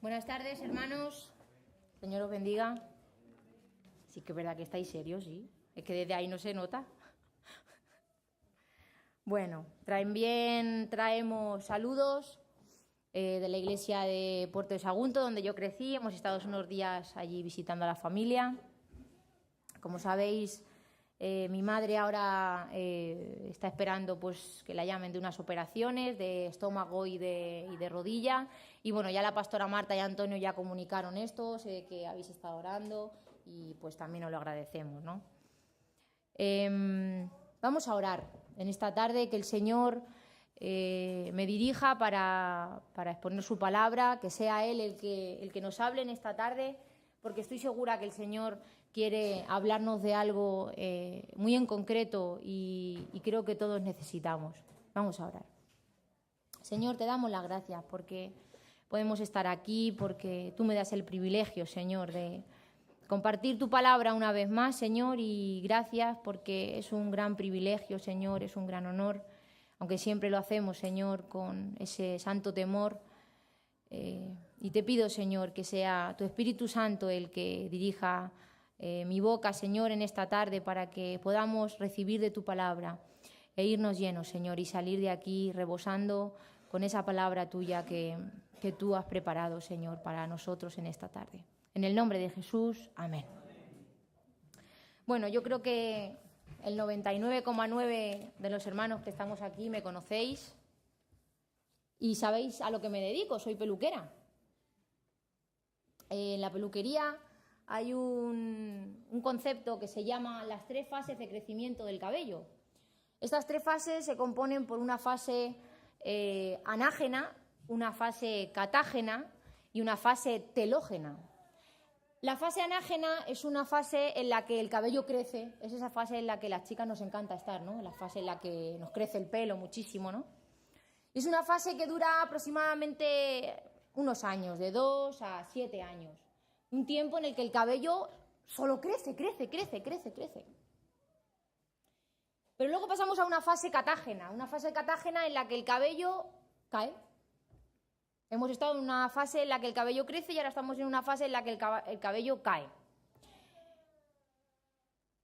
Buenas tardes, hermanos. Señor os bendiga. Sí que es verdad que estáis serios, sí. Es que desde ahí no se nota. Bueno, traemos saludos de la iglesia de Puerto de Sagunto, donde yo crecí. Hemos estado unos días allí visitando a la familia. Como sabéis, mi madre ahora está esperando pues que la llamen de unas operaciones de estómago y de rodilla. Y bueno, ya la pastora Marta y Antonio ya comunicaron esto, sé que habéis estado orando y pues también os lo agradecemos, ¿no? Vamos a orar en esta tarde, que el Señor me dirija para exponer su palabra, que sea Él el que nos hable en esta tarde, porque estoy segura que el Señor quiere hablarnos de algo muy en concreto y creo que todos necesitamos. Vamos a orar. Señor, te damos las gracias porque podemos estar aquí, porque tú me das el privilegio, Señor, de compartir tu palabra una vez más, Señor, y gracias porque es un gran privilegio, Señor, es un gran honor, aunque siempre lo hacemos, Señor, con ese santo temor. Y te pido, Señor, que sea tu Espíritu Santo el que dirija mi boca, Señor, en esta tarde para que podamos recibir de tu palabra e irnos llenos, Señor, y salir de aquí rebosando con esa palabra tuya que tú has preparado, Señor, para nosotros en esta tarde. En el nombre de Jesús, amén. Bueno, yo creo que el 99,9% de los hermanos que estamos aquí me conocéis y sabéis a lo que me dedico, soy peluquera. En la peluquería hay un concepto que se llama las 3 fases de crecimiento del cabello. Estas 3 fases se componen por una fase anágena, una fase catágena y una fase telógena. La fase anágena es una fase en la que el cabello crece, es esa fase en la que a las chicas nos encanta estar, ¿no? La fase en la que nos crece el pelo muchísimo, ¿no? Es una fase que dura aproximadamente unos años, de 2 a 7 años. Un tiempo en el que el cabello solo crece. Pero luego pasamos a una fase catágena en la que el cabello cae. Hemos estado en una fase en la que el cabello crece y ahora estamos en una fase en la que el cabello cae.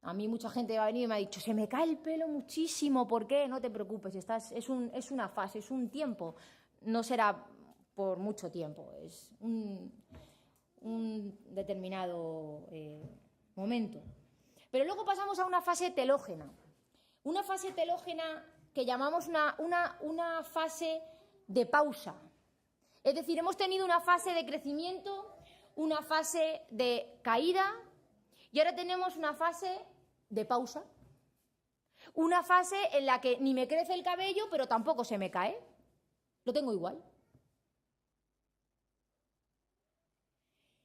A mí mucha gente va a venir y me ha dicho, se me cae el pelo muchísimo, ¿por qué? No te preocupes, es una fase, es un tiempo, no será por mucho tiempo, es un determinado momento. Pero luego pasamos a una fase telógena que llamamos una fase de pausa. Es decir, hemos tenido una fase de crecimiento, una fase de caída y ahora tenemos una fase de pausa. Una fase en la que ni me crece el cabello, pero tampoco se me cae. Lo tengo igual.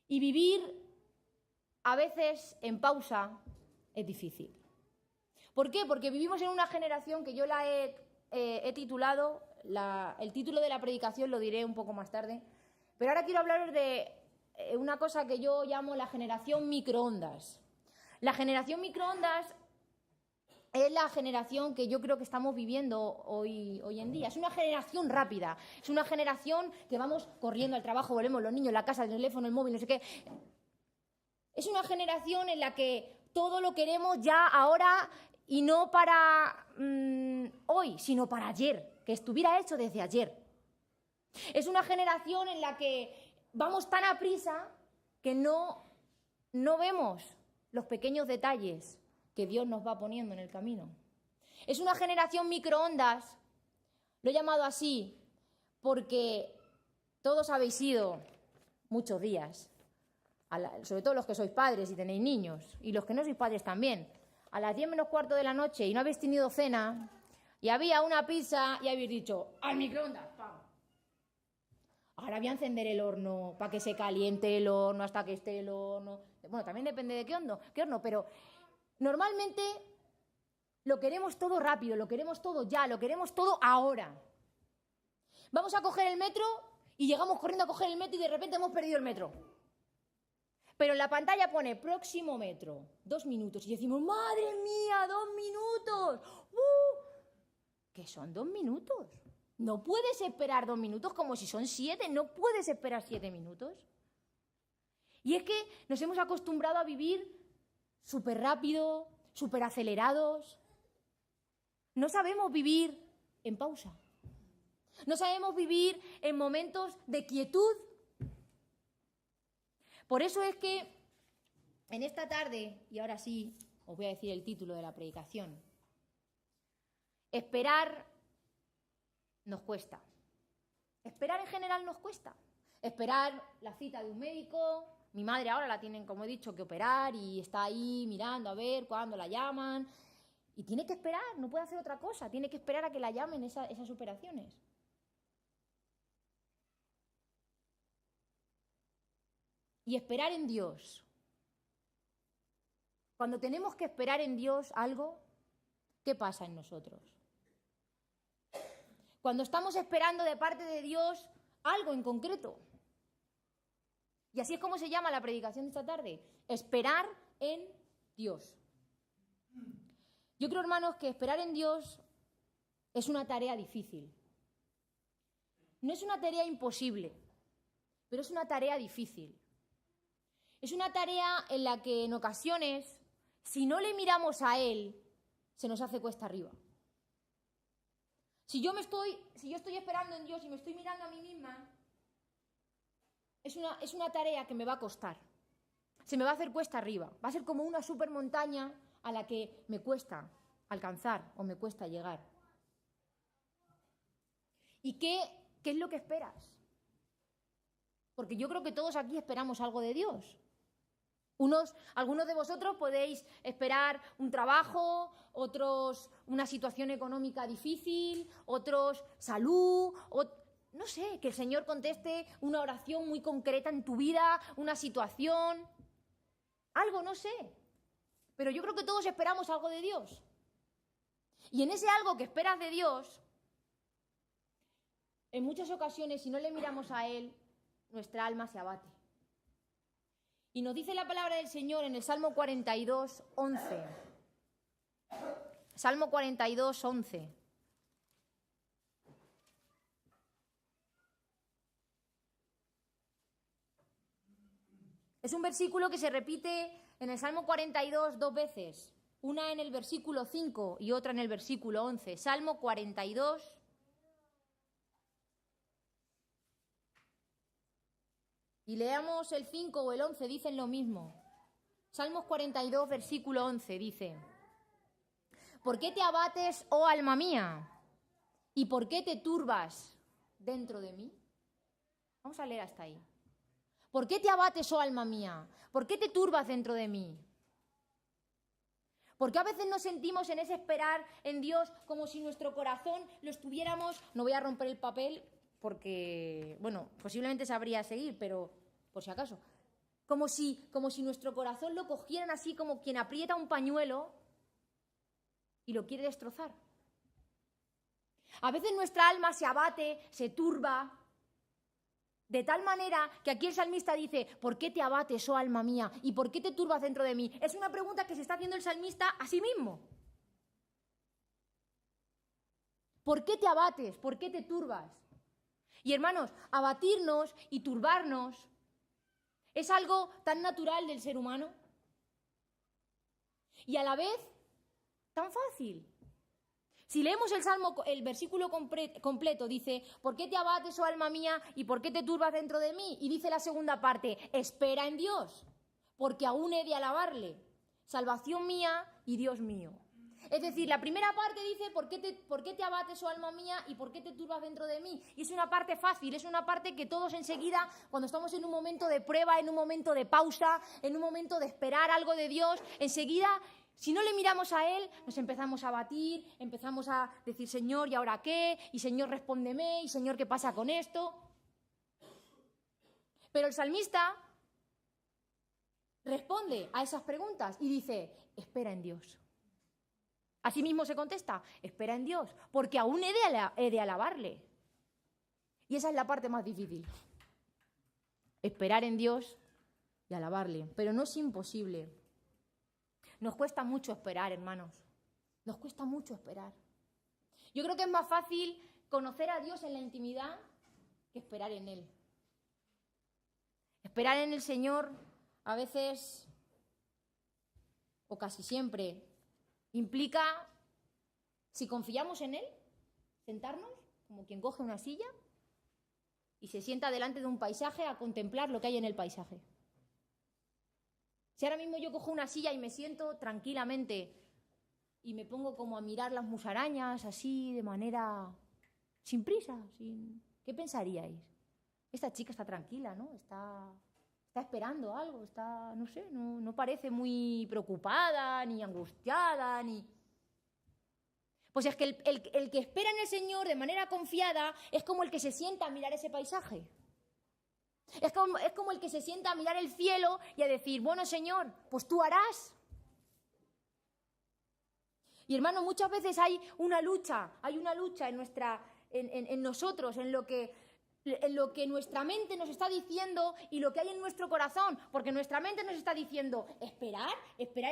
Y vivir a veces en pausa es difícil. ¿Por qué? Porque vivimos en una generación que yo la he titulado, el título de la predicación lo diré un poco más tarde, pero ahora quiero hablaros de una cosa que yo llamo la generación microondas. La generación microondas es la generación que yo creo que estamos viviendo hoy en día. Es una generación rápida, es una generación que vamos corriendo al trabajo, volvemos los niños, la casa, el teléfono, el móvil, no sé qué. Es una generación en la que todo lo queremos ya ahora y no para hoy, sino para ayer, que estuviera hecho desde ayer. Es una generación en la que vamos tan a prisa que no vemos los pequeños detalles que Dios nos va poniendo en el camino. Es una generación microondas, lo he llamado así, porque todos habéis ido muchos días, sobre todo los que sois padres y tenéis niños, y los que no sois padres también, a las 10 menos cuarto de la noche y no habéis tenido cena, y había una pizza y habéis dicho, al microondas, ¡pam! Ahora voy a encender el horno para que se caliente el horno hasta que esté el horno. Bueno, también depende de qué horno, pero normalmente lo queremos todo rápido, lo queremos todo ya, lo queremos todo ahora. Vamos a coger el metro y llegamos corriendo a coger el metro y de repente hemos perdido el metro. Pero en la pantalla pone próximo metro, 2 minutos. Y decimos, ¡madre mía, 2 minutos! ¿Qué son 2 minutos? No puedes esperar 2 minutos como si son 7, no puedes esperar 7 minutos. Y es que nos hemos acostumbrado a vivir súper rápido, súper acelerados. No sabemos vivir en pausa. No sabemos vivir en momentos de quietud. Por eso es que en esta tarde, y ahora sí os voy a decir el título de la predicación, esperar nos cuesta. Esperar en general nos cuesta. Esperar la cita de un médico. Mi madre ahora la tienen, como he dicho, que operar y está ahí mirando a ver cuándo la llaman. Y tiene que esperar, no puede hacer otra cosa. Tiene que esperar a que la llamen esas operaciones. Y esperar en Dios. Cuando tenemos que esperar en Dios algo, ¿qué pasa en nosotros? Cuando estamos esperando de parte de Dios algo en concreto. Y así es como se llama la predicación de esta tarde. Esperar en Dios. Yo creo, hermanos, que esperar en Dios es una tarea difícil. No es una tarea imposible, pero es una tarea difícil. Es una tarea en la que en ocasiones, si no le miramos a Él, se nos hace cuesta arriba. Si yo estoy esperando en Dios y me estoy mirando a mí misma, es una tarea que me va a costar. Se me va a hacer cuesta arriba. Va a ser como una supermontaña a la que me cuesta alcanzar o me cuesta llegar. ¿Y qué es lo que esperas? Porque yo creo que todos aquí esperamos algo de Dios. Algunos de vosotros podéis esperar un trabajo, otros una situación económica difícil, otros salud, no sé, que el Señor conteste una oración muy concreta en tu vida, una situación, algo, no sé. Pero yo creo que todos esperamos algo de Dios. Y en ese algo que esperas de Dios, en muchas ocasiones, si no le miramos a Él, nuestra alma se abate. Y nos dice la palabra del Señor en el Salmo 42, 11. Salmo 42, 11. Es un versículo que se repite en el Salmo 42 2 veces. Una en el versículo 5 y otra en el versículo 11. Salmo 42. Y leamos el 5 o el 11, dicen lo mismo. Salmos 42, versículo 11, dice: ¿Por qué te abates, oh alma mía? ¿Y por qué te turbas dentro de mí? Vamos a leer hasta ahí. ¿Por qué te abates, oh alma mía? ¿Por qué te turbas dentro de mí? Porque a veces nos sentimos en ese esperar en Dios como si nuestro corazón lo estuviéramos... No voy a romper el papel porque, bueno, posiblemente sabría seguir, pero por si acaso. Como si nuestro corazón lo cogieran así como quien aprieta un pañuelo y lo quiere destrozar. A veces nuestra alma se abate, se turba, de tal manera que aquí el salmista dice: ¿por qué te abates, oh alma mía? ¿Y por qué te turbas dentro de mí? Es una pregunta que se está haciendo el salmista a sí mismo. ¿Por qué te abates? ¿Por qué te turbas? Y hermanos, abatirnos y turbarnos es algo tan natural del ser humano y a la vez tan fácil. Si leemos el Salmo, el versículo completo, dice: ¿por qué te abates, oh alma mía, y por qué te turbas dentro de mí? Y dice la segunda parte: espera en Dios, porque aún he de alabarle, salvación mía y Dios mío. Es decir, la primera parte dice: ¿por qué te abates, oh alma mía, y por qué te turbas dentro de mí? Y es una parte fácil, es una parte que todos enseguida, cuando estamos en un momento de prueba, en un momento de pausa, en un momento de esperar algo de Dios, enseguida... Si no le miramos a Él, nos empezamos a batir, empezamos a decir: Señor, ¿y ahora qué? Y Señor, respóndeme, y Señor, ¿qué pasa con esto? Pero el salmista responde a esas preguntas y dice: espera en Dios. Asimismo se contesta: espera en Dios, porque aún he de alabarle. Y esa es la parte más difícil. Esperar en Dios y alabarle. Pero no es imposible. Nos cuesta mucho esperar, hermanos. Nos cuesta mucho esperar. Yo creo que es más fácil conocer a Dios en la intimidad que esperar en Él. Esperar en el Señor a veces, o casi siempre, implica, si confiamos en Él, sentarnos como quien coge una silla y se sienta delante de un paisaje a contemplar lo que hay en el paisaje. Si ahora mismo yo cojo una silla y me siento tranquilamente y me pongo como a mirar las musarañas así de manera sin prisa, ¿qué pensaríais? Esta chica está tranquila, ¿no? Está esperando algo, no sé, no parece muy preocupada, ni angustiada, ni... Pues es que el que espera en el Señor de manera confiada es como el que se sienta a mirar ese paisaje. Es como el que se sienta a mirar el cielo y a decir, bueno, Señor, pues tú harás. Y hermano, muchas veces hay una lucha en nosotros, en lo que nuestra mente nos está diciendo y lo que hay en nuestro corazón, porque nuestra mente nos está diciendo, esperar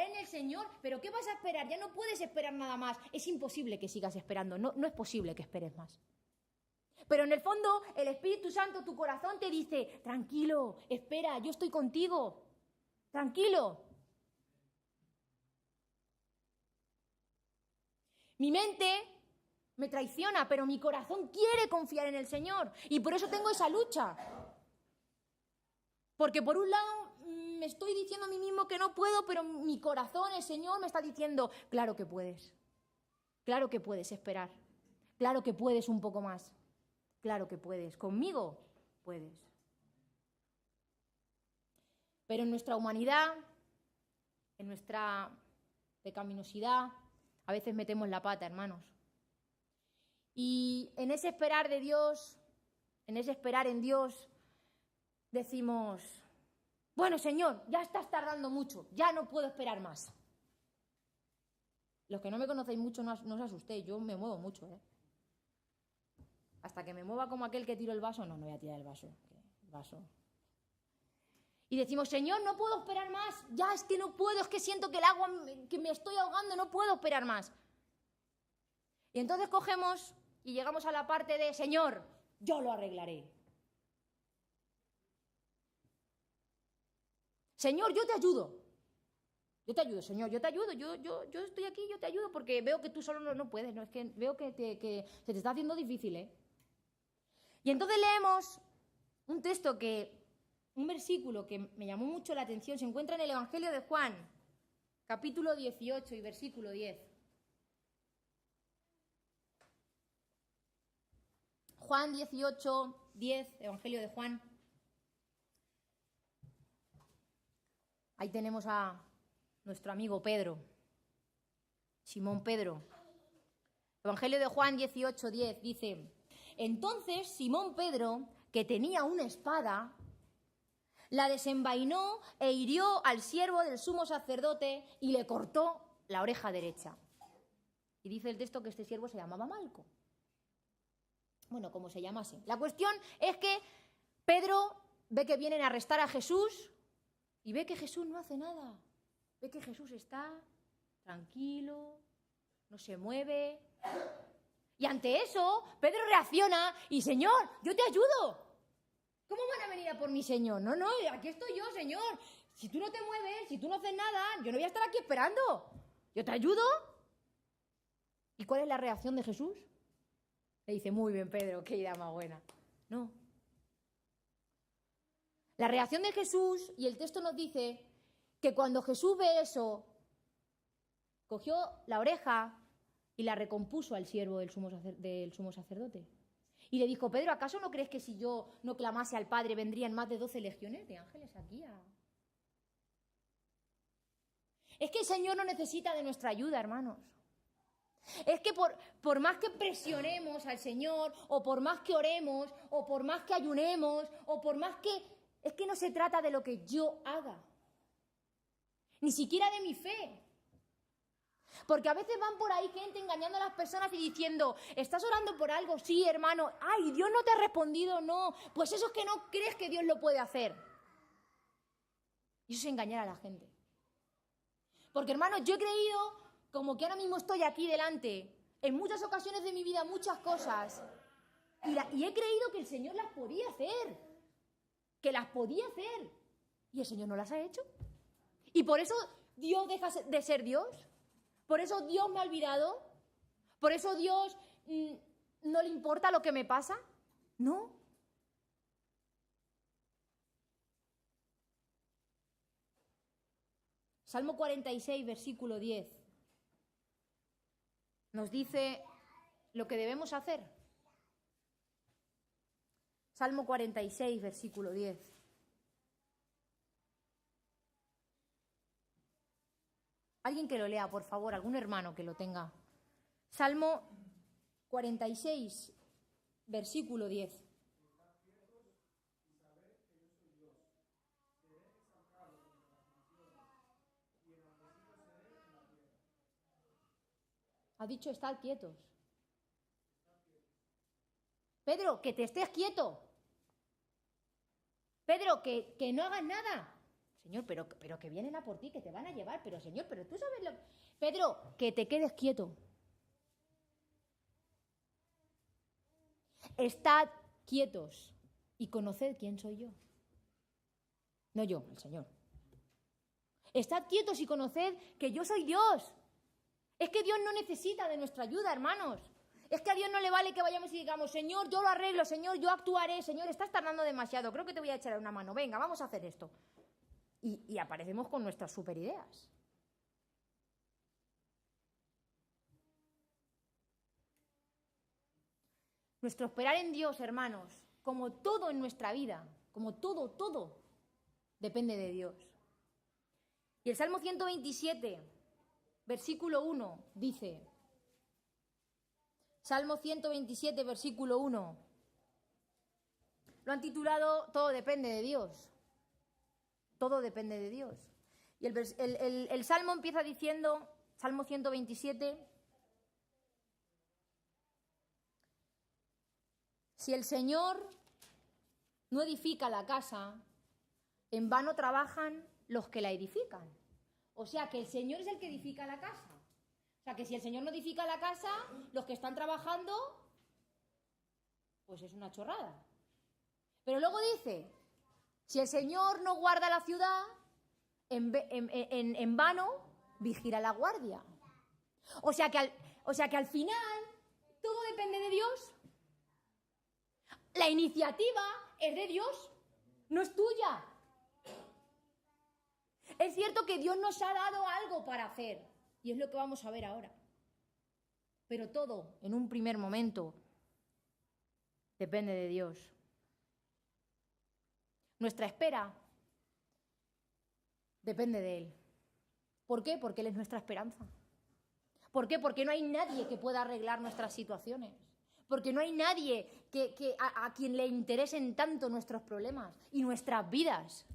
en el Señor, pero ¿qué vas a esperar? Ya no puedes esperar nada más, es imposible que sigas esperando, no es posible que esperes más. Pero en el fondo, el Espíritu Santo, tu corazón te dice, tranquilo, espera, yo estoy contigo, tranquilo. Mi mente me traiciona, pero mi corazón quiere confiar en el Señor. Y por eso tengo esa lucha. Porque por un lado me estoy diciendo a mí mismo que no puedo, pero mi corazón, el Señor, me está diciendo, claro que puedes esperar, claro que puedes un poco más, claro que puedes, conmigo puedes. Pero en nuestra humanidad, en nuestra pecaminosidad, a veces metemos la pata, hermanos. Y en ese esperar de Dios, en ese esperar en Dios, decimos, bueno, Señor, ya estás tardando mucho, ya no puedo esperar más. Los que no me conocéis mucho, no os asustéis, yo me muevo mucho, ¿eh? Hasta que me mueva como aquel que tiró el vaso, no voy a tirar el vaso. Y decimos, Señor, no puedo esperar más, ya es que no puedo, es que siento que el agua, que me estoy ahogando, no puedo esperar más. Y entonces cogemos y llegamos a la parte de, Señor, yo lo arreglaré. Señor, yo te ayudo. Yo te ayudo, Señor, yo te ayudo, yo estoy aquí, yo te ayudo, porque veo que tú solo no puedes, ¿no? Es que veo que se te está haciendo difícil, ¿eh? Y entonces leemos un versículo que me llamó mucho la atención, se encuentra en el Evangelio de Juan, capítulo 18 y versículo 10. Juan 18, 10, Evangelio de Juan. Ahí tenemos a nuestro amigo Pedro, Simón Pedro. Evangelio de Juan 18, 10 dice, entonces Simón Pedro, que tenía una espada, la desenvainó e hirió al siervo del sumo sacerdote y le cortó la oreja derecha. Y dice el texto que este siervo se llamaba Malco. Bueno, como se llamase. La cuestión es que Pedro ve que vienen a arrestar a Jesús y ve que Jesús no hace nada. Ve que Jesús está tranquilo, no se mueve. Y ante eso, Pedro reacciona y, Señor, yo te ayudo. ¿Cómo van a venir a por mí, Señor? No, aquí estoy yo, Señor. Si tú no te mueves, si tú no haces nada, yo no voy a estar aquí esperando. Yo te ayudo. ¿Y cuál es la reacción de Jesús? Le dice, muy bien, Pedro, qué idea más buena. No. La reacción de Jesús, y el texto nos dice que cuando Jesús ve eso, cogió la oreja y la recompuso al siervo del sumo sacerdote. Y le dijo, Pedro, ¿acaso no crees que si yo no clamase al Padre vendrían más de 12 legiones de ángeles aquí? Es que el Señor no necesita de nuestra ayuda, hermanos. Es que por más que presionemos al Señor, o por más que oremos, o por más que ayunemos, o por más que... Es que no se trata de lo que yo haga. Ni siquiera de mi fe. Porque a veces van por ahí gente engañando a las personas y diciendo, ¿estás orando por algo? Sí, hermano. Ay, Dios no te ha respondido, no. Pues eso es que no crees que Dios lo puede hacer. Y eso es engañar a la gente. Porque, hermano, yo he creído, como que ahora mismo estoy aquí delante, en muchas ocasiones de mi vida, muchas cosas, Y he creído que el Señor las podía hacer, que las podía hacer, y el Señor no las ha hecho. Y por eso Dios deja de ser Dios, por eso Dios me ha olvidado, por eso Dios no le importa lo que me pasa. No. Salmo 46, versículo 10, nos dice lo que debemos hacer. Salmo 46, versículo 10. Alguien que lo lea, por favor, algún hermano que lo tenga. Salmo 46, versículo 10. Ha dicho estar quietos. Pedro, que te estés quieto. Pedro, que no hagas nada. Señor, pero que vienen a por ti, que te van a llevar. Pero Señor, pero tú sabes lo... Pedro, que te quedes quieto. Estad quietos y conoced quién soy yo. No yo, el Señor. Estad quietos y conoced que yo soy Dios. Es que Dios no necesita de nuestra ayuda, hermanos. Es que a Dios no le vale que vayamos y digamos, Señor, yo lo arreglo, Señor, yo actuaré, Señor, estás tardando demasiado, creo que te voy a echar una mano, venga, vamos a hacer esto. Y aparecemos con nuestras superideas. Nuestro esperar en Dios, hermanos, como todo en nuestra vida, como todo, depende de Dios. Y el Salmo 127, versículo 1, dice... Salmo 127, versículo 1. Lo han titulado Todo depende de Dios. Todo depende de Dios. Y el Salmo empieza diciendo, Salmo 127, si el Señor no edifica la casa, en vano trabajan los que la edifican. O sea, que el Señor es el que edifica la casa. O sea, que si el Señor no edifica la casa, los que están trabajando, pues es una chorrada. Pero luego dice, si el Señor no guarda la ciudad, en vano vigila la guardia. O sea que al final, todo depende de Dios. La iniciativa es de Dios, no es tuya. Es cierto que Dios nos ha dado algo para hacer. Y es lo que vamos a ver ahora. Pero todo, en un primer momento, depende de Dios. Nuestra espera depende de Él. ¿Por qué? Porque Él es nuestra esperanza. ¿Por qué? Porque no hay nadie que pueda arreglar nuestras situaciones. Porque no hay nadie a quien le interesen tanto nuestros problemas y nuestras vidas.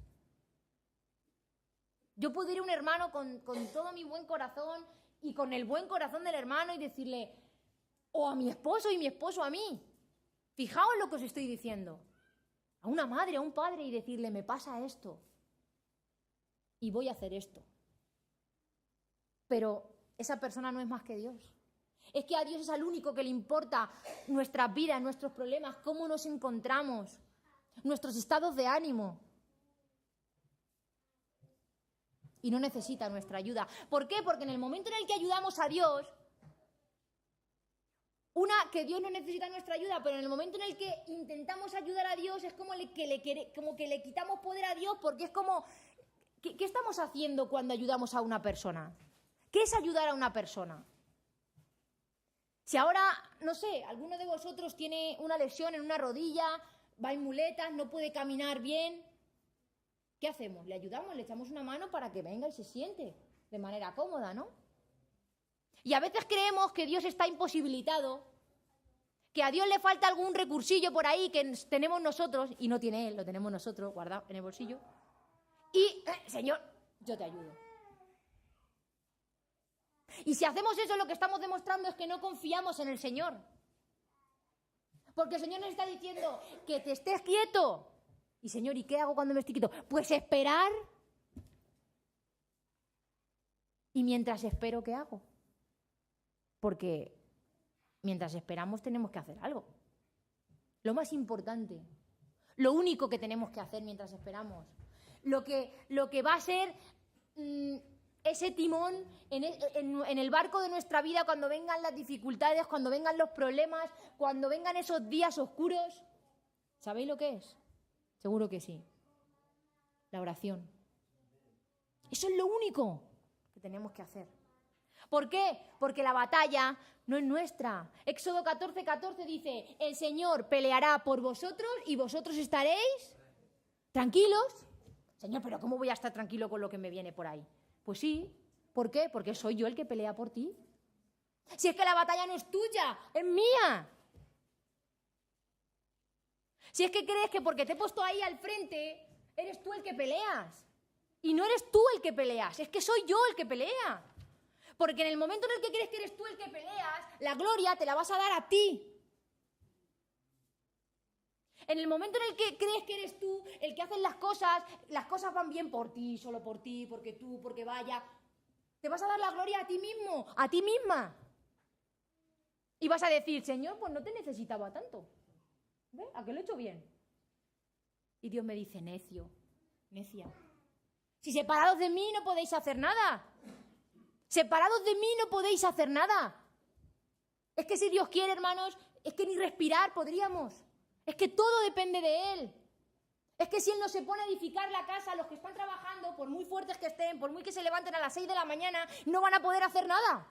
Yo puedo ir a un hermano con todo mi buen corazón y con el buen corazón del hermano y decirle, o a mi esposo y mi esposo a mí, fijaos lo que os estoy diciendo, a una madre, a un padre y decirle, me pasa esto y voy a hacer esto. Pero esa persona no es más que Dios. Es que a Dios es al único que le importa nuestras vidas, nuestros problemas, cómo nos encontramos, nuestros estados de ánimo. Y no necesita nuestra ayuda. ¿Por qué? Porque en el momento en el que ayudamos a Dios, que Dios no necesita nuestra ayuda, pero en el momento en el que intentamos ayudar a Dios es como que le quitamos poder a Dios, porque es como, ¿qué estamos haciendo cuando ayudamos a una persona? ¿Qué es ayudar a una persona? Si ahora, no sé, alguno de vosotros tiene una lesión en una rodilla, va en muletas, no puede caminar bien, ¿qué hacemos? Le ayudamos, le echamos una mano para que venga y se siente de manera cómoda, ¿no? Y a veces creemos que Dios está imposibilitado, que a Dios le falta algún recursillo por ahí que tenemos nosotros, y no tiene Él, lo tenemos nosotros guardado en el bolsillo. Y, Señor, yo te ayudo. Y si hacemos eso, lo que estamos demostrando es que no confiamos en el Señor. Porque el Señor nos está diciendo que te estés quieto. Y Señor, ¿y qué hago cuando me estoy quieto? Pues esperar. Y mientras espero, ¿qué hago? Porque mientras esperamos tenemos que hacer algo. lo más importante, lo único que tenemos que hacer mientras esperamos, lo que va a ser ese timón en el barco de nuestra vida cuando vengan las dificultades, cuando vengan los problemas, cuando vengan esos días oscuros. ¿Sabéis lo que es? Seguro que sí. La oración. Eso es lo único que tenemos que hacer. ¿Por qué? Porque la batalla no es nuestra. Éxodo 14:14 dice, el Señor peleará por vosotros y vosotros estaréis tranquilos. Señor, pero ¿cómo voy a estar tranquilo con lo que me viene por ahí? Pues sí. ¿Por qué? Porque soy yo el que pelea por ti. Si es que la batalla no es tuya, es mía. Si es que crees que porque te he puesto ahí al frente, eres tú el que peleas. Y no eres tú el que peleas, es que soy yo el que pelea. Porque en el momento en el que crees que eres tú el que peleas, la gloria te la vas a dar a ti. En el momento en el que crees que eres tú el que hace las cosas van bien por ti, solo por ti, porque tú, porque vaya. Te vas a dar la gloria a ti mismo, a ti misma. Y vas a decir, Señor, pues no te necesitaba tanto. ¿Ves? ¿A qué lo he hecho bien? Y Dios me dice, necio, necia. Si separados de mí no podéis hacer nada. Separados de mí no podéis hacer nada. Es que si Dios quiere, hermanos, es que ni respirar podríamos. Es que todo depende de Él. Es que si Él no se pone a edificar la casa, los que están trabajando, por muy fuertes que estén, por muy que se levanten a las 6 de la mañana, no van a poder hacer nada.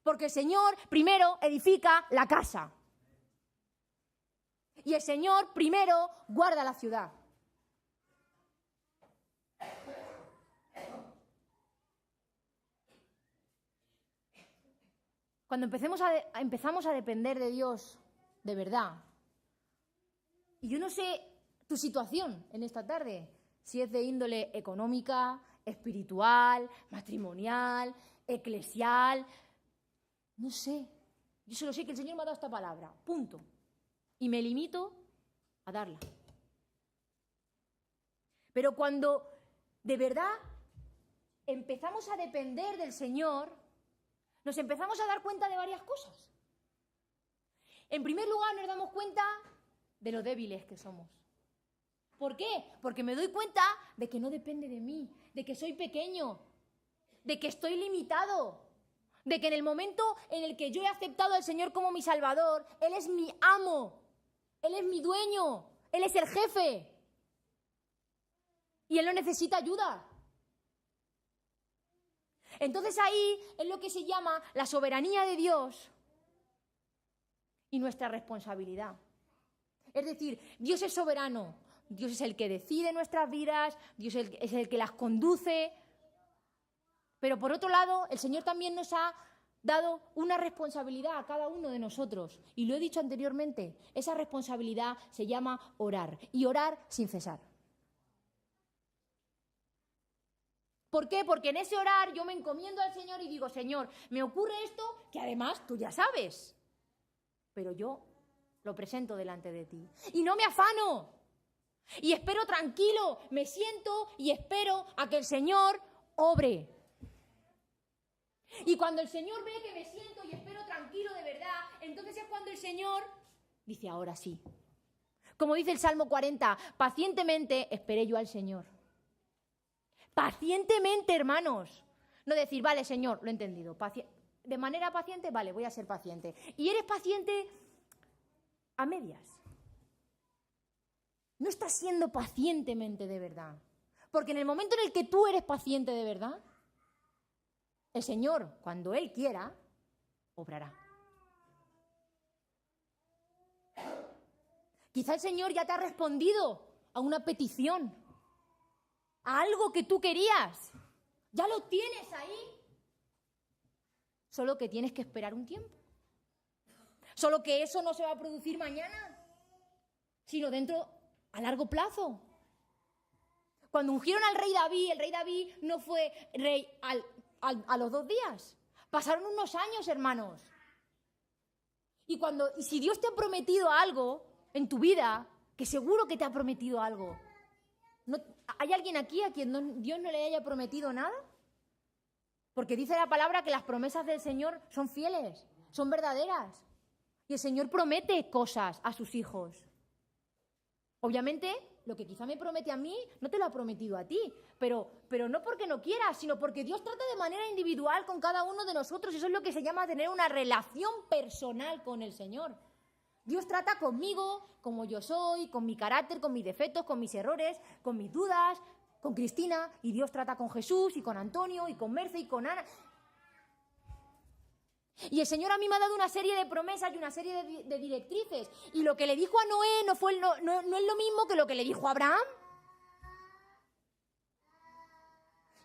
Porque el Señor primero edifica la casa. Y el Señor primero guarda la ciudad. Cuando empezamos a depender de Dios de verdad, y yo no sé tu situación en esta tarde, si es de índole económica, espiritual, matrimonial, eclesial, no sé. Yo solo sé que el Señor me ha dado esta palabra, punto. Y me limito a darla. Pero cuando de verdad empezamos a depender del Señor, nos empezamos a dar cuenta de varias cosas. En primer lugar, nos damos cuenta de lo débiles que somos. ¿Por qué? Porque me doy cuenta de que no depende de mí, de que soy pequeño, de que estoy limitado, de que en el momento en el que yo he aceptado al Señor como mi Salvador, Él es mi amo, Él es mi dueño, Él es el jefe. Y Él no necesita ayuda. Entonces ahí es lo que se llama la soberanía de Dios y nuestra responsabilidad. Es decir, Dios es soberano, Dios es el que decide nuestras vidas, Dios es el que las conduce, pero por otro lado, el Señor también nos ha dado una responsabilidad a cada uno de nosotros. Y lo he dicho anteriormente, esa responsabilidad se llama orar, y orar sin cesar. ¿Por qué? Porque en ese orar yo me encomiendo al Señor y digo, Señor, me ocurre esto que además tú ya sabes, pero yo lo presento delante de ti. Y no me afano, y espero tranquilo, me siento y espero a que el Señor obre. Y cuando el Señor ve que me siento y espero tranquilo de verdad, entonces es cuando el Señor dice, ahora sí. Como dice el Salmo 40, pacientemente esperé yo al Señor. Pacientemente, hermanos. No decir, vale, Señor, lo he entendido. De manera paciente, vale, voy a ser paciente. Y eres paciente a medias. No estás siendo pacientemente de verdad. Porque en el momento en el que tú eres paciente de verdad, el Señor, cuando Él quiera, obrará. Quizá el Señor ya te ha respondido a una petición, a algo que tú querías. Ya lo tienes ahí. Solo que tienes que esperar un tiempo. Solo que eso no se va a producir mañana, sino a largo plazo. Cuando ungieron al rey David, el rey David no fue rey a los 2 días. Pasaron unos años, hermanos. Y si Dios te ha prometido algo en tu vida, que seguro que te ha prometido algo, ¿hay alguien aquí a quien Dios no le haya prometido nada? Porque dice la palabra que las promesas del Señor son fieles, son verdaderas. Y el Señor promete cosas a sus hijos. Obviamente, lo que quizá me promete a mí, no te lo ha prometido a ti, pero no porque no quieras, sino porque Dios trata de manera individual con cada uno de nosotros. Eso es lo que se llama tener una relación personal con el Señor. Dios trata conmigo, como yo soy, con mi carácter, con mis defectos, con mis errores, con mis dudas, con Cristina, y Dios trata con Jesús, y con Antonio, y con Merce, y con Ana. Y el Señor a mí me ha dado una serie de promesas y una serie de directrices. Y lo que le dijo a Noé no es lo mismo que lo que le dijo a Abraham.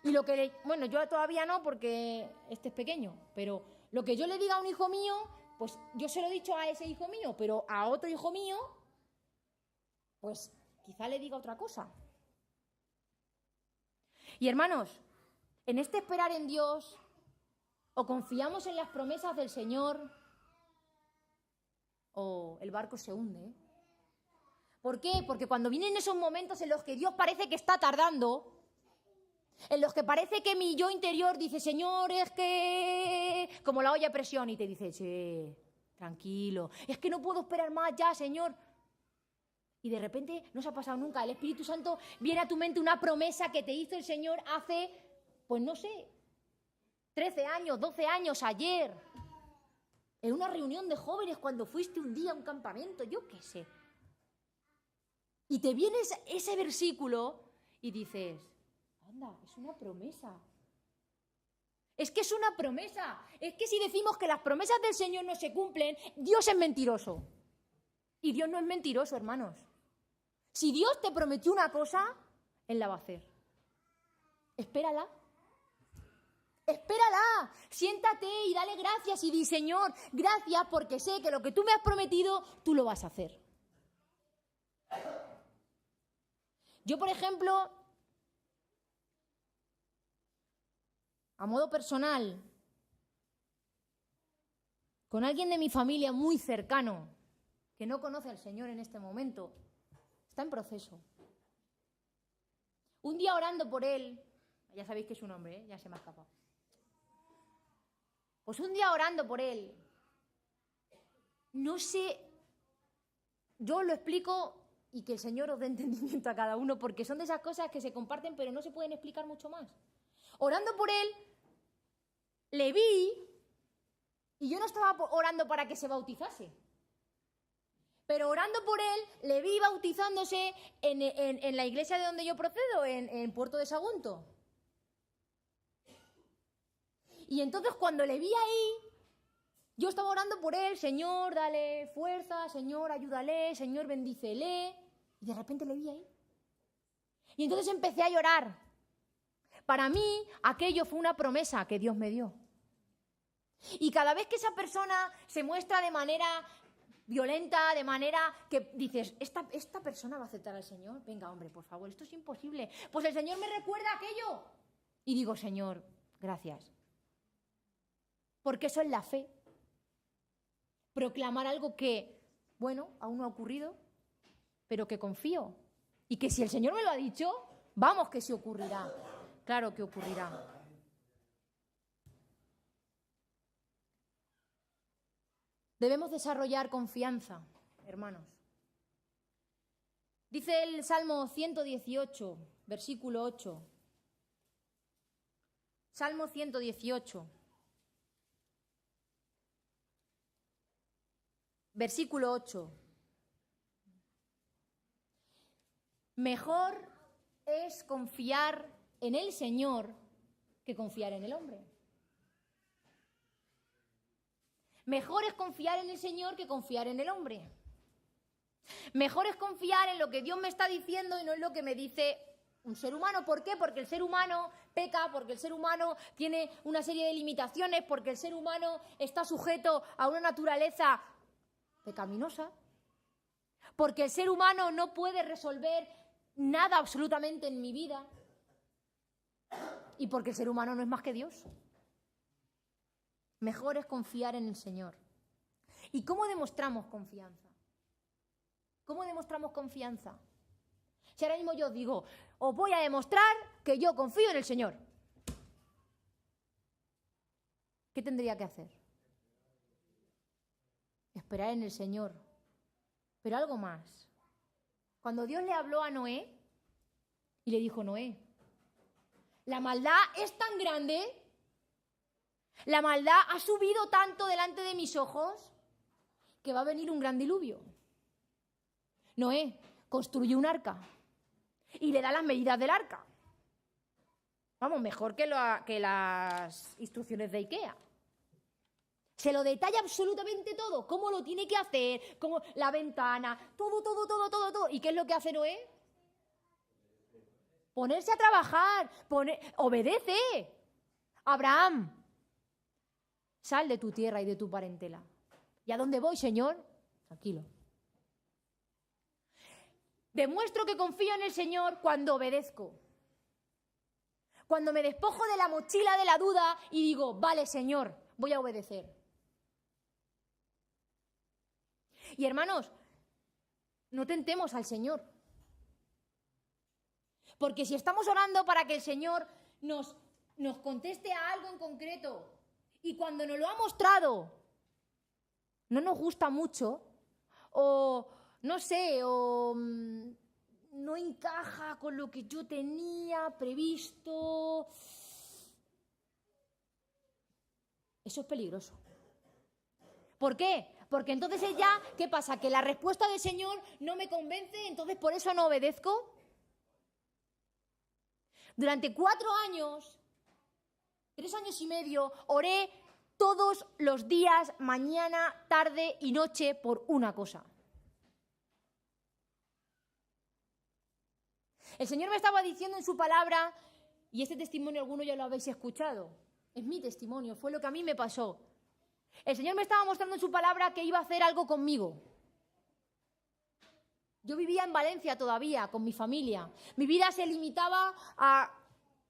Y bueno, yo todavía no porque este es pequeño, pero lo que yo le diga a un hijo mío, pues yo se lo he dicho a ese hijo mío, pero a otro hijo mío, pues quizá le diga otra cosa. Y hermanos, en este esperar en Dios, o confiamos en las promesas del Señor, o el barco se hunde. ¿Por qué? Porque cuando vienen esos momentos en los que Dios parece que está tardando, en los que parece que mi yo interior dice, Señor, es que... como la olla a presión, y te dice, che, tranquilo, es que no puedo esperar más ya, Señor. Y de repente, no se ha pasado nunca, el Espíritu Santo viene a tu mente una promesa que te hizo el Señor hace, pues no sé, 13 años, 12 años, ayer, en una reunión de jóvenes, cuando fuiste un día a un campamento, yo qué sé. Y te viene ese versículo y dices, anda, es una promesa. Es que es una promesa. Es que si decimos que las promesas del Señor no se cumplen, Dios es mentiroso. Y Dios no es mentiroso, hermanos. Si Dios te prometió una cosa, Él la va a hacer. Espérala. Espérala, siéntate y dale gracias y di, Señor, gracias porque sé que lo que tú me has prometido, tú lo vas a hacer. Yo, por ejemplo, a modo personal, con alguien de mi familia muy cercano, que no conoce al Señor en este momento, está en proceso. Un día orando por él, ya sabéis que es un hombre, ya se me ha escapado. Pues un día orando por él, no sé, yo lo explico y que el Señor os dé entendimiento a cada uno, porque son de esas cosas que se comparten pero no se pueden explicar mucho más. Orando por él, le vi y yo no estaba orando para que se bautizase, pero orando por él, le vi bautizándose en la iglesia de donde yo procedo, en Puerto de Sagunto. Y entonces cuando le vi ahí, yo estaba orando por él, Señor, dale fuerza, Señor, ayúdale, Señor, bendícele. Y de repente le vi ahí. Y entonces empecé a llorar. Para mí, aquello fue una promesa que Dios me dio. Y cada vez que esa persona se muestra de manera violenta, de manera que dices, ¿esta persona va a aceptar al Señor? Venga, hombre, por favor, esto es imposible. Pues el Señor me recuerda aquello. Y digo, Señor, gracias. Porque eso es la fe. Proclamar algo que, bueno, aún no ha ocurrido, pero que confío. Y que si el Señor me lo ha dicho, vamos que sí ocurrirá. Claro que ocurrirá. Debemos desarrollar confianza, hermanos. Dice el Salmo 118, versículo 8. Salmo 118. Versículo 8. Mejor es confiar en el Señor que confiar en el hombre. Mejor es confiar en el Señor que confiar en el hombre. Mejor es confiar en lo que Dios me está diciendo y no en lo que me dice un ser humano. ¿Por qué? Porque el ser humano peca, porque el ser humano tiene una serie de limitaciones, porque el ser humano está sujeto a una naturaleza pecaminosa, porque el ser humano no puede resolver nada absolutamente en mi vida y porque el ser humano no es más que Dios. Mejor es confiar en el Señor. ¿Y cómo demostramos confianza? ¿Cómo demostramos confianza? Si ahora mismo yo os digo, os voy a demostrar que yo confío en el Señor, ¿qué tendría que hacer? esperar en el Señor. Pero algo más. Cuando Dios le habló a Noé y le dijo, Noé, la maldad es tan grande, la maldad ha subido tanto delante de mis ojos que va a venir un gran diluvio. Noé construye un arca y le da las medidas del arca. Vamos, mejor que las instrucciones de IKEA. Se lo detalla absolutamente todo, cómo lo tiene que hacer, cómo la ventana, todo. ¿Y qué es lo que hace Noé? Ponerse a trabajar, obedece. Abraham, sal de tu tierra y de tu parentela. ¿Y a dónde voy, Señor? Tranquilo. Demuestro que confío en el Señor cuando obedezco. Cuando me despojo de la mochila de la duda y digo, vale, Señor, voy a obedecer. Y hermanos, no tentemos al Señor. Porque si estamos orando para que el Señor nos conteste a algo en concreto y cuando nos lo ha mostrado no nos gusta mucho o no sé, o no encaja con lo que yo tenía previsto, eso es peligroso. ¿Por qué? Porque entonces ya, ¿qué pasa? Que la respuesta del Señor no me convence, entonces por eso no obedezco. Durante 4 años, 3 años y medio, oré todos los días, mañana, tarde y noche, por una cosa. El Señor me estaba diciendo en su palabra, y este testimonio alguno ya lo habéis escuchado, es mi testimonio, fue lo que a mí me pasó. El Señor me estaba mostrando en su palabra que iba a hacer algo conmigo. Yo vivía en Valencia todavía, con mi familia. Mi vida se limitaba a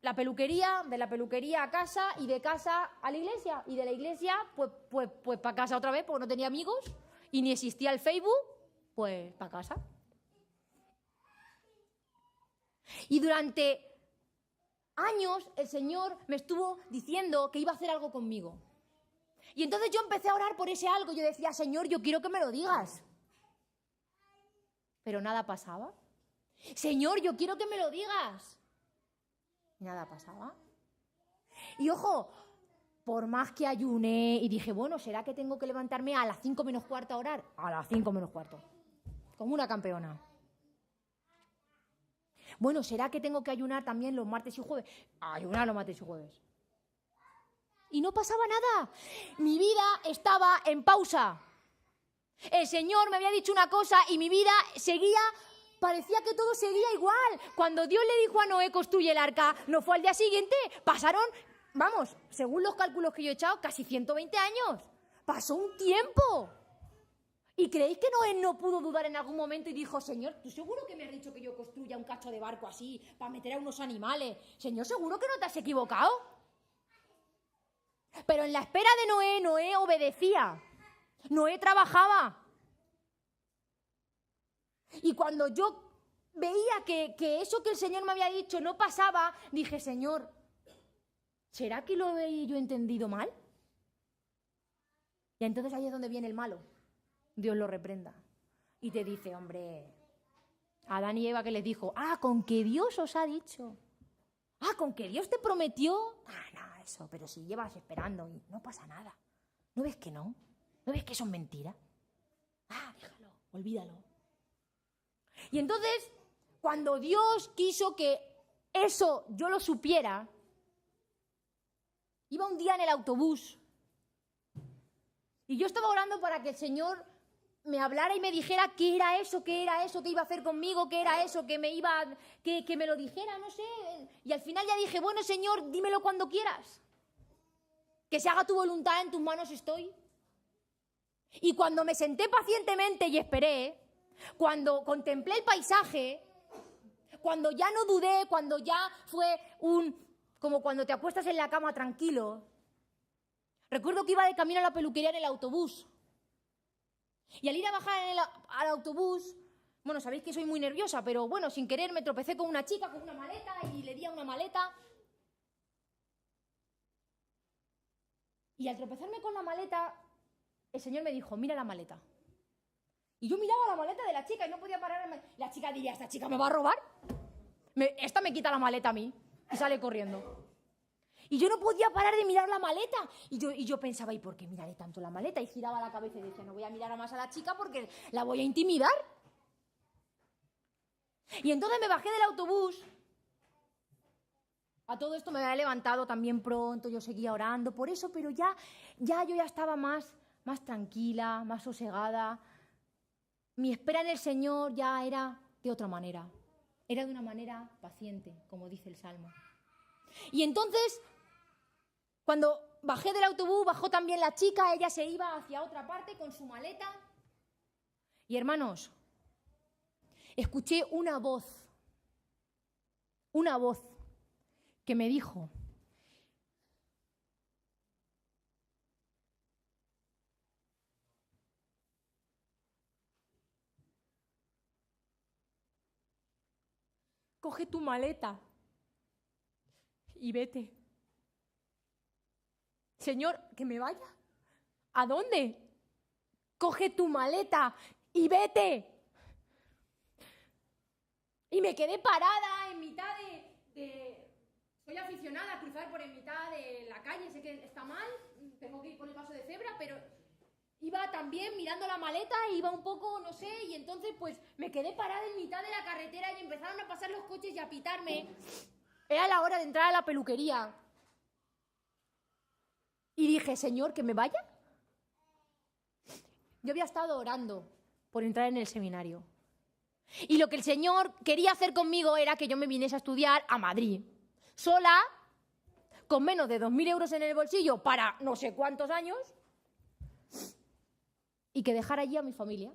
la peluquería, de la peluquería a casa y de casa a la iglesia. Y de la iglesia, pues para casa otra vez, porque no tenía amigos y ni existía el Facebook, pues para casa. Y durante años el Señor me estuvo diciendo que iba a hacer algo conmigo. Y entonces yo empecé a orar por ese algo. Yo decía, Señor, yo quiero que me lo digas. Pero nada pasaba. Señor, yo quiero que me lo digas. Y nada pasaba. Y ojo, por más que ayuné y dije, bueno, ¿será que tengo que levantarme a las 5 menos cuarto a orar? A las 5 menos cuarto. Como una campeona. Bueno, ¿será que tengo que ayunar también los martes y jueves? Ayunar los martes y jueves. Y no pasaba nada. Mi vida estaba en pausa. El Señor me había dicho una cosa y mi vida seguía, parecía que todo seguía igual. Cuando Dios le dijo a Noé, construye el arca, no fue al día siguiente. Pasaron, vamos, según los cálculos que yo he echado, casi 120 años. Pasó un tiempo. ¿Y creéis que Noé no pudo dudar en algún momento y dijo, Señor, ¿tú seguro que me has dicho que yo construya un cacho de barco así para meter a unos animales? Señor, ¿seguro que no te has equivocado? Pero en la espera de Noé, Noé obedecía. Noé trabajaba. Y cuando yo veía que eso que el Señor me había dicho no pasaba, dije, Señor, ¿será que lo he yo entendido mal? Y entonces ahí es donde viene el malo. Dios lo reprenda. Y te dice, hombre, a Adán y Eva que les dijo, con que Dios os ha dicho. Con que Dios te prometió. No, eso, pero si llevas esperando y no pasa nada. ¿No ves que no? ¿No ves que eso es mentira? Déjalo, olvídalo. Y entonces, cuando Dios quiso que eso yo lo supiera, iba un día en el autobús y yo estaba orando para que el Señor me hablara y me dijera qué era eso que iba a hacer conmigo, qué era eso que me lo dijera, no sé. Y al final ya dije, bueno, Señor, dímelo cuando quieras. Que se haga tu voluntad, en tus manos estoy. Y cuando me senté pacientemente y esperé, cuando contemplé el paisaje, cuando ya no dudé, cuando ya fue como cuando te acuestas en la cama tranquilo, recuerdo que iba de camino a la peluquería en el autobús. Y al ir a bajar al autobús, bueno, sabéis que soy muy nerviosa, pero bueno, sin querer me tropecé con una chica, con una maleta, y le di a una maleta. Y al tropezarme con la maleta, el Señor me dijo, mira la maleta. Y yo miraba la maleta de la chica y no podía pararme. La chica diría, ¿esta chica me va a robar? Esta me quita la maleta a mí y sale corriendo. Y yo no podía parar de mirar la maleta. Y yo pensaba, ¿y por qué miraré tanto la maleta? Y giraba la cabeza y decía, no voy a mirar más a la chica porque la voy a intimidar. Y entonces me bajé del autobús. A todo esto me había levantado también pronto, yo seguía orando por eso, pero ya yo ya estaba más tranquila, más sosegada. Mi espera en el Señor ya era de otra manera. Era de una manera paciente, como dice el Salmo. Y entonces, cuando bajé del autobús, bajó también la chica, ella se iba hacia otra parte con su maleta. Y hermanos, escuché una voz que me dijo, coge tu maleta y vete. Señor, ¿que me vaya? ¿A dónde? Coge tu maleta y vete. Y me quedé parada en mitad Soy aficionada a cruzar por en mitad de la calle, sé que está mal, tengo que ir por el paso de cebra, pero iba también mirando la maleta, iba un poco, no sé, y entonces pues me quedé parada en mitad de la carretera y empezaron a pasar los coches y a pitarme. Era la hora de entrar a la peluquería. Y dije, Señor, ¿que me vaya? Yo había estado orando por entrar en el seminario. Y lo que el Señor quería hacer conmigo era que yo me viniese a estudiar a Madrid. Sola, con menos de 2.000 euros en el bolsillo para no sé cuántos años, y que dejara allí a mi familia.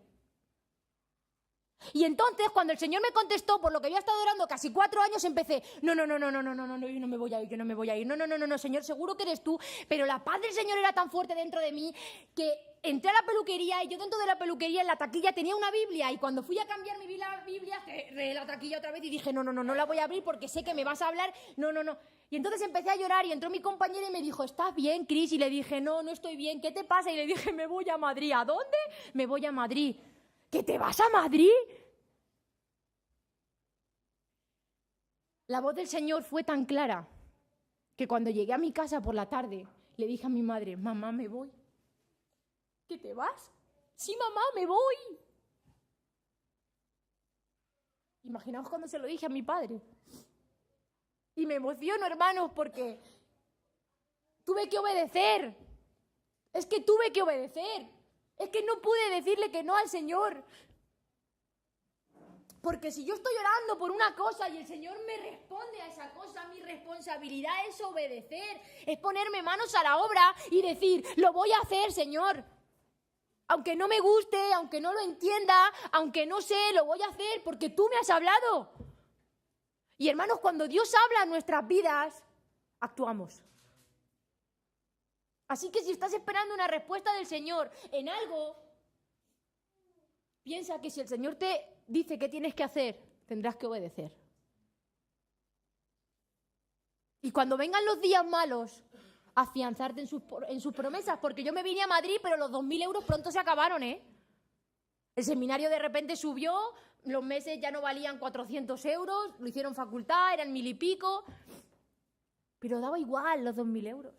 Y entonces, cuando el Señor me contestó por lo que había estado orando casi 4 años, empecé, no, yo no me voy a ir, no, Señor, seguro que eres tú, pero la paz del Señor era tan fuerte dentro de mí que entré a la peluquería y yo dentro de la peluquería en la taquilla tenía una Biblia y cuando fui a cambiar mi Biblia cerré la taquilla otra vez y dije, no la voy a abrir porque sé que me vas a hablar, no. Y entonces empecé a llorar y entró mi compañera y me dijo, ¿estás bien, Cris? Y le dije, no estoy bien, ¿qué te pasa? Y le dije, me voy a Madrid. ¿A dónde? Me voy a Madrid. ¿Que te vas a Madrid? La voz del Señor fue tan clara que cuando llegué a mi casa por la tarde le dije a mi madre, mamá, me voy. ¿Que te vas? Sí, mamá, me voy. Imaginaos cuando se lo dije a mi padre. Y me emociono, hermanos, porque tuve que obedecer. Es que tuve que obedecer. Es que no pude decirle que no al Señor. Porque si yo estoy orando por una cosa y el Señor me responde a esa cosa, mi responsabilidad es obedecer, es ponerme manos a la obra y decir, lo voy a hacer, Señor. Aunque no me guste, aunque no lo entienda, aunque no sé, lo voy a hacer porque tú me has hablado. Y hermanos, cuando Dios habla en nuestras vidas, actuamos. Así que si estás esperando una respuesta del Señor en algo, piensa que si el Señor te dice qué tienes que hacer, tendrás que obedecer. Y cuando vengan los días malos, afianzarte en sus promesas, porque yo me vine a Madrid, pero los 2.000 euros pronto se acabaron, ¿eh? El seminario de repente subió, los meses ya no valían 400 euros, lo hicieron facultad, eran 1.000 y pico, pero daba igual los 2.000 euros.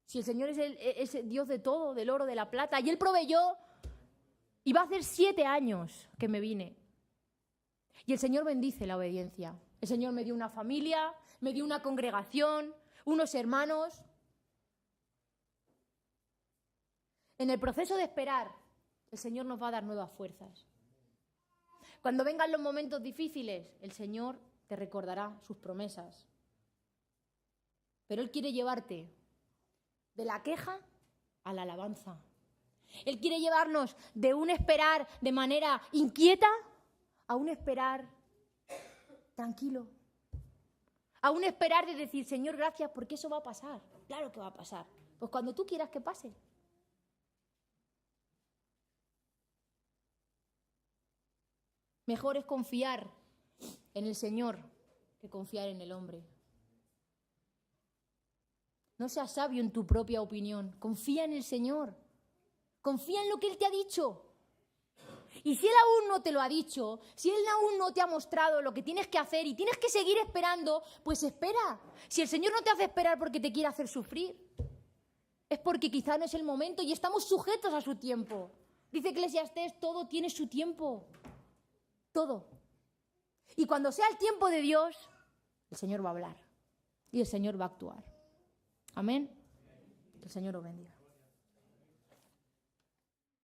Si el Señor es el Dios de todo, del oro, de la plata, y Él proveyó. Y va a hacer 7 años que me vine. Y el Señor bendice la obediencia. El Señor me dio una familia, me dio una congregación, unos hermanos. En el proceso de esperar, el Señor nos va a dar nuevas fuerzas. Cuando vengan los momentos difíciles, el Señor te recordará sus promesas. Pero Él quiere llevarte de la queja a la alabanza. Él quiere llevarnos de un esperar de manera inquieta a un esperar tranquilo. A un esperar de decir, Señor, gracias, porque eso va a pasar. Claro que va a pasar. Pues cuando tú quieras que pase. Mejor es confiar en el Señor que confiar en el hombre. No seas sabio en tu propia opinión. Confía en el Señor. Confía en lo que Él te ha dicho. Y si Él aún no te lo ha dicho, si Él aún no te ha mostrado lo que tienes que hacer y tienes que seguir esperando, pues espera. Si el Señor no te hace esperar porque te quiere hacer sufrir, es porque quizá no es el momento y estamos sujetos a su tiempo. Dice Eclesiastés, todo tiene su tiempo. Todo. Y cuando sea el tiempo de Dios, el Señor va a hablar y el Señor va a actuar. Amén. Que el Señor os bendiga.